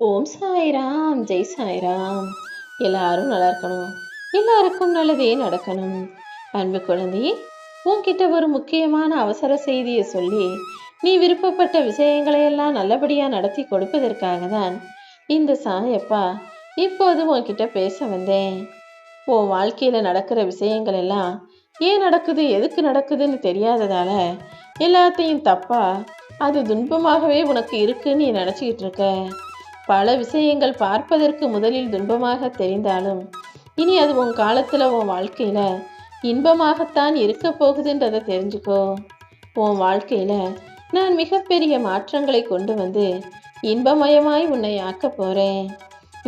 ஓம் சாய்ராம், ஜெய் சாய்ராம். எல்லாரும் நல்லா இருக்கணும், எல்லாருக்கும் நல்லதே நடக்கணும். அன்பு குழந்தையே, உன்கிட்ட ஒரு முக்கியமான அவசர செய்தியை சொல்லி நீ விருப்பப்பட்ட விஷயங்களை எல்லாம் நல்லபடியா நடத்தி கொடுப்பதற்காக தான் இந்த சாயப்பா இப்போது உன்கிட்ட பேச வந்தேன். உன் வாழ்க்கையில நடக்கிற விஷயங்கள் எல்லாம் ஏன் நடக்குது, எதுக்கு நடக்குதுன்னு தெரியாததால எல்லாத்தையும் தப்பா அது துன்பமாகவே உனக்கு இருக்குன்னு நீ நினச்சிக்கிட்டு இருக்க. பல விஷயங்கள் பார்ப்பதற்கு முதலில் துன்பமாக தெரிந்தாலும் இனி அது உன் காலத்தில் உன் வாழ்க்கையில் இன்பமாகத்தான் இருக்க போகுதுன்றதை தெரிஞ்சுக்கோ. உன் வாழ்க்கையில் நான் மிகப்பெரிய மாற்றங்களை கொண்டு வந்து இன்பமயமாய் உன்னை ஆக்க போகிறேன்.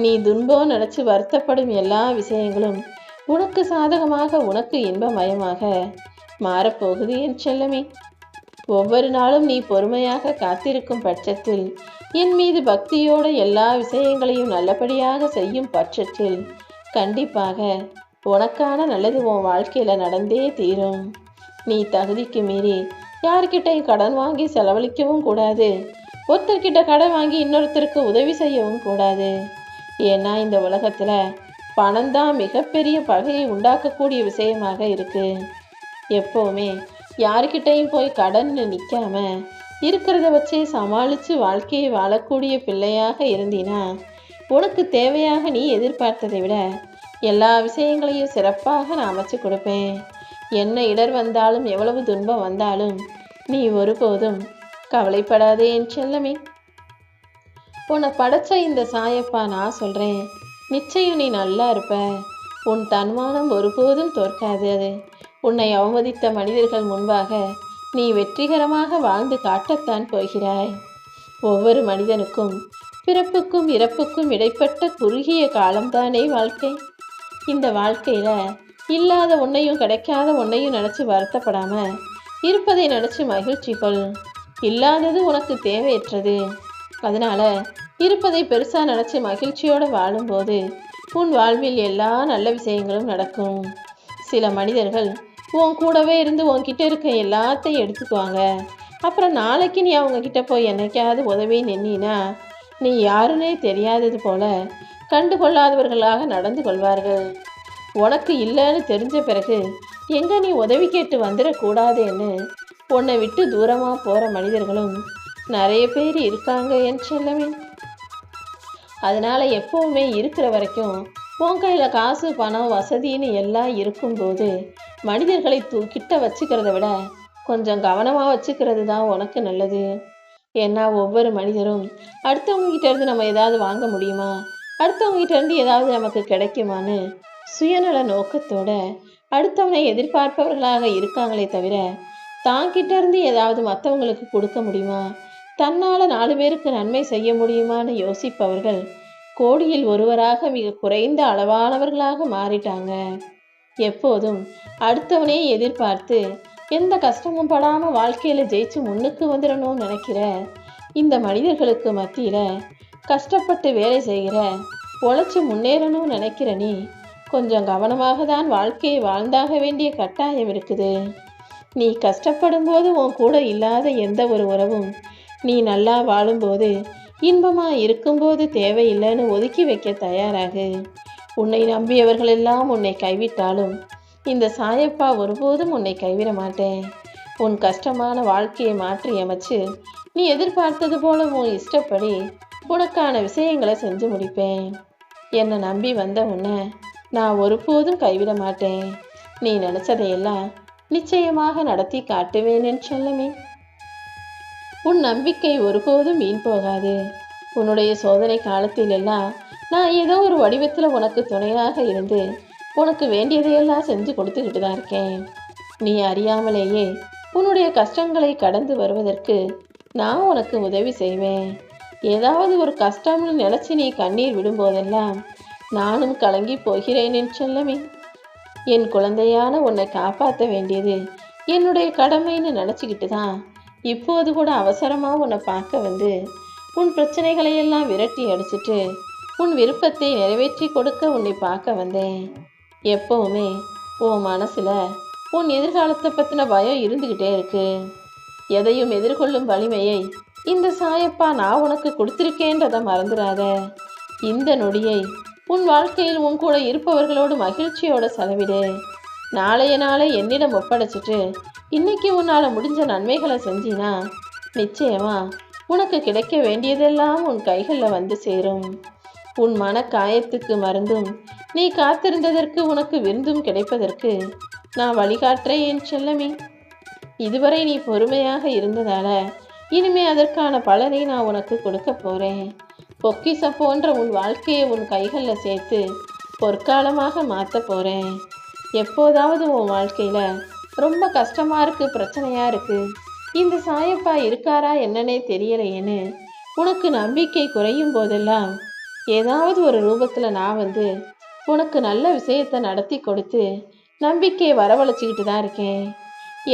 நீ துன்பம் நினச்சி வருத்தப்படும் எல்லா விஷயங்களும் உனக்கு சாதகமாக, உனக்கு இன்பமயமாக மாறப்போகுது என் செல்லமே. ஒவ்வொரு நாளும் நீ பொறுமையாக காத்திருக்கும் பட்சத்தில், என் மீது பக்தியோடு எல்லா விஷயங்களையும் நல்லபடியாக செய்யும் பட்சத்தில் கண்டிப்பாக உனக்கான நல்லது உன் வாழ்க்கையில் நடந்தே தீரும். நீ தகுதிக்கு மீறி யார்கிட்டையும் கடன் வாங்கி செலவழிக்கவும் கூடாது, ஒருத்தர்கிட்ட கடன் வாங்கி இன்னொருத்தருக்கு உதவி செய்யவும் கூடாது. ஏன்னா இந்த உலகத்தில் பணம்தான் மிகப்பெரிய பகையை உண்டாக்கக்கூடிய விஷயமாக இருக்கு. எப்போவுமே யார்கிட்டையும் போய் கடன்னு நிற்காம இருக்கிறத வச்சே சமாளித்து வாழ்க்கையை வாழக்கூடிய பிள்ளையாக இருந்தீனா உனக்கு தேவையாக நீ எதிர்பார்த்ததை விட எல்லா விஷயங்களையும் சிறப்பாக நான் அமைச்சு கொடுப்பேன். என்ன இடர் வந்தாலும், எவ்வளவு துன்பம் வந்தாலும் நீ ஒருபோதும் கவலைப்படாதே என் செல்லமே. உன்னை படைச்ச இந்த சாயப்பா நான் சொல்கிறேன், நிச்சயம் நீ நல்லா இருப்ப. உன் தன்மானம் ஒருபோதும் தோற்காது. அது உன்னை அவமதித்த மனிதர்கள் முன்பாக நீ வெற்றிகரமாக வாழ்ந்து காட்டத்தான் போகிறாய். ஒவ்வொரு மனிதனுக்கும் பிறப்புக்கும் இறப்புக்கும் இடைப்பட்ட குறுகிய காலம்தானே வாழ்க்கை. இந்த வாழ்க்கையில் இல்லாத ஒன்றையும் கிடைக்காத ஒன்றையும் நினச்சி வருத்தப்படாம இருப்பதை நினச்சி மகிழ்ச்சி கொள். இல்லாதது உனக்கு தேவையற்றது. அதனால் இருப்பதை பெருசாக நினச்சி மகிழ்ச்சியோடு வாழும்போது உன் வாழ்வில் எல்லா நல்ல விஷயங்களும் நடக்கும். சில மனிதர்கள் உன் கூடவே இருந்து உன்கிட்ட இருக்க எல்லாத்தையும் எடுத்துக்குவாங்க. அப்புறம் நாளைக்கு நீ அவங்கக்கிட்ட போய் என்னைக்காவது உதவி நின்னா நீ யாருன்னே தெரியாதது போல கண்டுகொள்ளாதவர்களாக நடந்து கொள்வார்கள். உனக்கு இல்லைன்னு தெரிஞ்ச பிறகு எங்கே நீ உதவி கேட்டு வந்துடக்கூடாதுன்னு உன்னை விட்டு தூரமாக போகிற மனிதர்களும் நிறைய பேர் இருக்காங்க என் செல்லமே. அதனால் எப்போவுமே இருக்கிற வரைக்கும் உன் கையில் காசு, பணம், வசதின்னு எல்லாம் இருக்கும்போது மனிதர்களை கிட்ட வச்சுக்கிறத விட கொஞ்சம் கவனமாக வச்சுக்கிறது தான் உனக்கு நல்லது. ஏன்னா ஒவ்வொரு மனிதரும் அடுத்தவங்ககிட்ட இருந்து நம்ம ஏதாவது வாங்க முடியுமா, அடுத்தவங்ககிட்ட இருந்து ஏதாவது நமக்கு கிடைக்குமான்னு சுயநல நோக்கத்தோட அடுத்தவனை எதிர்பார்ப்பவர்களாக இருக்காங்களே தவிர தாங்கிட்ட இருந்து ஏதாவது மற்றவங்களுக்கு கொடுக்க முடியுமா, தன்னால் 4 பேருக்கு நன்மை செய்ய முடியுமான்னு யோசிப்பவர்கள் கோடியில் ஒருவராக மிக குறைந்த அளவானவர்களாக மாறிட்டாங்க. எப்போதும் அடுத்தவனே எதிர்பார்த்து எந்த கஷ்டமும் படாமல் வாழ்க்கையில் ஜெயிச்சு முன்னுக்கு வந்துடணும்னு நினைக்கிற இந்த மனிதர்களுக்கு மத்தியில் கஷ்டப்பட்டு வேலை செய்கிற, உழைச்சி முன்னேறணும்னு நினைக்கிற நீ கொஞ்சம் கவனமாக தான் வாழ்க்கையை வாழ்ந்தாக வேண்டிய கட்டாயம் இருக்குது. நீ கஷ்டப்படும் போது உன் கூட இல்லாத எந்த ஒரு உறவும் நீ நல்லா வாழும்போது, இன்பமாக இருக்கும்போது தேவையில்லைன்னு ஒதுக்கி வைக்க தயாராகு. உன்னை நம்பியவர்கள் எல்லாம் உன்னை கைவிட்டாலும் இந்த சாயப்பா ஒருபோதும் உன்னை கைவிட மாட்டேன். உன் கஷ்டமான வாழ்க்கையை மாற்றி அமைச்சு நீ எதிர்பார்த்தது போல உன் இஷ்டப்படி உனக்கான விஷயங்களை செஞ்சு முடிப்பேன். என்னை நம்பி வந்த உன்னை நான் ஒருபோதும் கைவிட மாட்டேன். நீ நினச்சதையெல்லாம் நிச்சயமாக நடத்தி காட்டுவேன் என் செல்லமே. உன் நம்பிக்கை ஒருபோதும் வீண் போகாது. உன்னுடைய சோதனை காலத்தில் எல்லாம் நான் ஏதோ ஒரு வடிவத்தில் உனக்கு துணையாக இருந்து உனக்கு வேண்டியதையெல்லாம் செஞ்சு கொடுத்துக்கிட்டு தான் இருக்கேன். நீ அறியாமலேயே உன்னுடைய கஷ்டங்களை கடந்து வருவதற்கு நான் உனக்கு உதவி செய்வேன். ஏதாவது ஒரு கஷ்டம்னு நினச்சி நீ கண்ணீர் விடும்போதெல்லாம் நானும் கலங்கி போகிறேன் என் செல்லமே. என் குழந்தையான உன்னை காப்பாற்ற வேண்டியது என்னுடைய கடமைன்னு நினச்சிக்கிட்டு தான் இப்போது கூட அவசரமாக உன்னை பார்க்க வந்து உன் பிரச்சனைகளையெல்லாம் விரட்டி அடிச்சிட்டு உன் விருப்பத்தை நிறைவேற்றி கொடுக்க உன்னை பார்க்க வந்தேன். எப்போவுமே உன் மனசில் உன் எதிர்காலத்தை பற்றின பயம் இருந்துக்கிட்டே இருக்கு. எதையும் எதிர்கொள்ளும் வலிமையை இந்த சாயப்பா நான் உனக்கு கொடுத்துருக்கேன்றதை மறந்துடாத. இந்த நொடியை உன் வாழ்க்கையில் உன் கூட இருப்பவர்களோடு மகிழ்ச்சியோட செலவிடு. நாளைய நாளை என்னிடம் ஒப்படைச்சிட்டு இன்னைக்கு உன்னால் முடிஞ்ச நன்மைகளை செஞ்சினா நிச்சயமா உனக்கு கிடைக்க வேண்டியதெல்லாம் உன் கைகளில் வந்து சேரும். உன் மன காயத்துக்கு மருந்தும் நீ காத்திருந்ததற்கு உனக்கு விருந்தும் கிடைப்பதற்கு நான் வழிகாட்டுறேன் என் செல்லமே. இதுவரை நீ பொறுமையாக இருந்ததால இனிமே அதற்கான பலனை நான் உனக்கு கொடுக்க போறேன். பொக்கிஷம் போன்ற உன் வாழ்க்கையை உன் கைகளில் சேர்த்து பொற்காலமாக மாற்ற போறேன். எப்போதாவது உன் வாழ்க்கையில ரொம்ப கஷ்டமா இருக்கு, பிரச்சனையா இருக்கு, இந்த சாயப்பா இருக்காரா என்னன்னே தெரியலையேன்னு உனக்கு நம்பிக்கை குறையும் போதெல்லாம் ஏதாவது ஒரு ரூபத்துல நான் வந்து உனக்கு நல்ல விஷயத்தை நடத்தி கொடுத்து நம்பிக்கையை வரவழைச்சிக்கிட்டு தான் இருக்கேன்.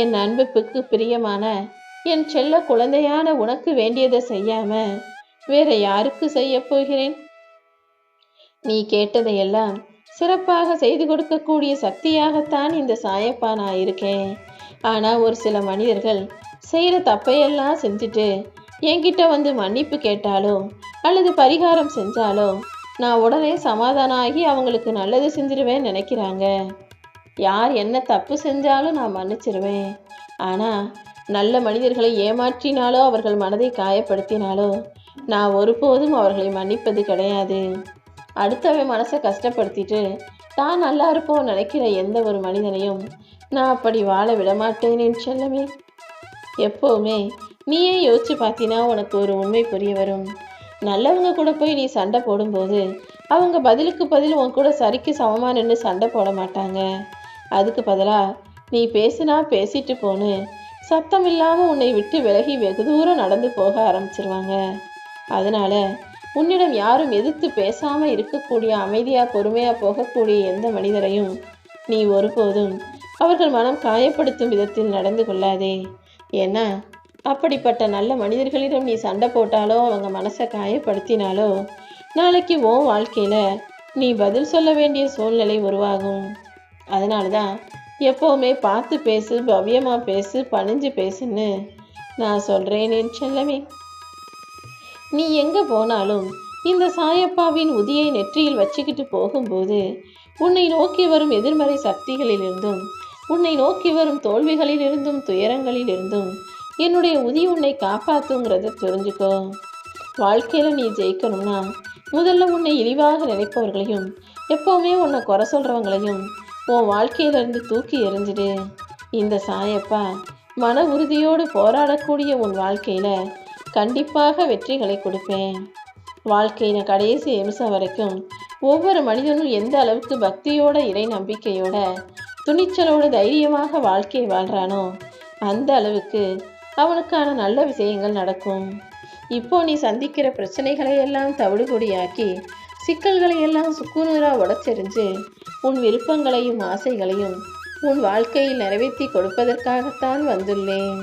என் அன்புக்கு பிரியமான என் செல்ல குழந்தையான உனக்கு வேண்டியதை செய்யாம வேற யாருக்கு செய்ய போகிறேன்? நீ கேட்டதையெல்லாம் சிறப்பாக செய்து கொடுக்கக்கூடிய சக்தியாகத்தான் இந்த சாயப்பா நான் இருக்கேன். ஆனா ஒரு சில மனிதர்கள் செய்யற தப்பையெல்லாம் செஞ்சுட்டு என்கிட்ட வந்து மன்னிப்பு கேட்டாலோ அல்லது பரிகாரம் செஞ்சாலோ நான் உடனே சமாதானம் ஆகி அவங்களுக்கு நல்லது செஞ்சிருவேன்னு நினைக்கிறாங்க. யார் என்ன தப்பு செஞ்சாலும் நான் மன்னிச்சிருவேன். ஆனா நல்ல மனிதர்களை ஏமாற்றினாலோ அவர்கள் மனதை காயப்படுத்தினாலோ நான் ஒருபோதும் அவர்களை மன்னிப்பது கிடையாது. அடுத்தவன் மனசை கஷ்டப்படுத்திட்டு தான் நல்லா இருப்போம் நினைக்கிற எந்த ஒரு மனிதனையும் நான் அப்படி வாழ விடமாட்டேன் என் செல்லமே. எப்போவுமே நீயே யோசிச்சு பார்த்தினா உனக்கு ஒரு உண்மை புரிய வரும். நல்லவங்க கூட போய் நீ சண்டை போடும்போது அவங்க பதிலுக்கு பதில் உன் கூட சரிக்கு சமமாக நின்று சண்டை போட மாட்டாங்க. அதுக்கு பதிலாக நீ பேசினா பேசிட்டு போன்னு சத்தம் இல்லாமல் உன்னை விட்டு விலகி வெகு தூரம் நடந்து போக ஆரம்பிச்சிருவாங்க. அதனால உன்னிடம் யாரும் எதிர்த்து பேசாமல் இருக்கக்கூடிய அமைதியாக பொறுமையாக போகக்கூடிய எந்த மனிதரையும் நீ ஒருபோதும் அவர்கள் மனம் காயப்படுத்தும் விதத்தில் நடந்து கொள்ளாதே. ஏன்னா அப்படிப்பட்ட நல்ல மனிதர்களிடம் நீ சண்டை போட்டாலோ அவங்க மனசை காயப்படுத்தினாலோ நாளைக்கு உன் வாழ்க்கையில் நீ பதில் சொல்ல வேண்டிய சூழ்நிலை உருவாகும். அதனால தான் எப்போவுமே பார்த்து பேசு, பவ்யமாக பேசு, பணிஞ்சு பேசுன்னு நான் சொல்கிறேன் என் செல்லமே. நீ எங்கே போனாலும் இந்த சாயப்பாவின் உதியை நெற்றியில் வச்சுக்கிட்டு போகும்போது உன்னை நோக்கி வரும் எதிர்மறை சக்திகளிலிருந்தும் உன்னை நோக்கி வரும் தோல்விகளிலிருந்தும் துயரங்களிலிருந்தும் என்னுடைய உதி உன்னை காப்பாற்றுங்கிறத தெரிஞ்சுக்கோ. வாழ்க்கையில் நீ ஜெயிக்கணும்னா முதல்ல உன்னை இழிவாக நினைப்பவர்களையும் எப்போவுமே உன்னை குறை சொல்கிறவங்களையும் உன் வாழ்க்கையிலிருந்து தூக்கி எறிஞ்சிடு. இந்த சாயப்பா மன உறுதியோடு போராடக்கூடிய உன் வாழ்க்கையில் கண்டிப்பாக வெற்றிகளை கொடுப்பேன். வாழ்க்கையின் கடைசி நிமிஷம் வரைக்கும் ஒவ்வொரு மனிதனும் எந்த அளவுக்கு பக்தியோட இறை நம்பிக்கையோட துணிச்சலோடு தைரியமாக வாழ்க்கையை வாழ்கிறானோ அந்த அளவுக்கு அவனுக்கான நல்ல விஷயங்கள் நடக்கும். இப்போ நீ சந்திக்கிற பிரச்சனைகளை எல்லாம் தவிடுபொடியாக்கி சிக்கல்களை எல்லாம் சுக்குநூறா உடச்செறிஞ்சு உன் விருப்பங்களையும் ஆசைகளையும் உன் வாழ்க்கையில் நிறைவேற்றி கொடுப்பதற்காகத்தான் வந்துள்ளேன்.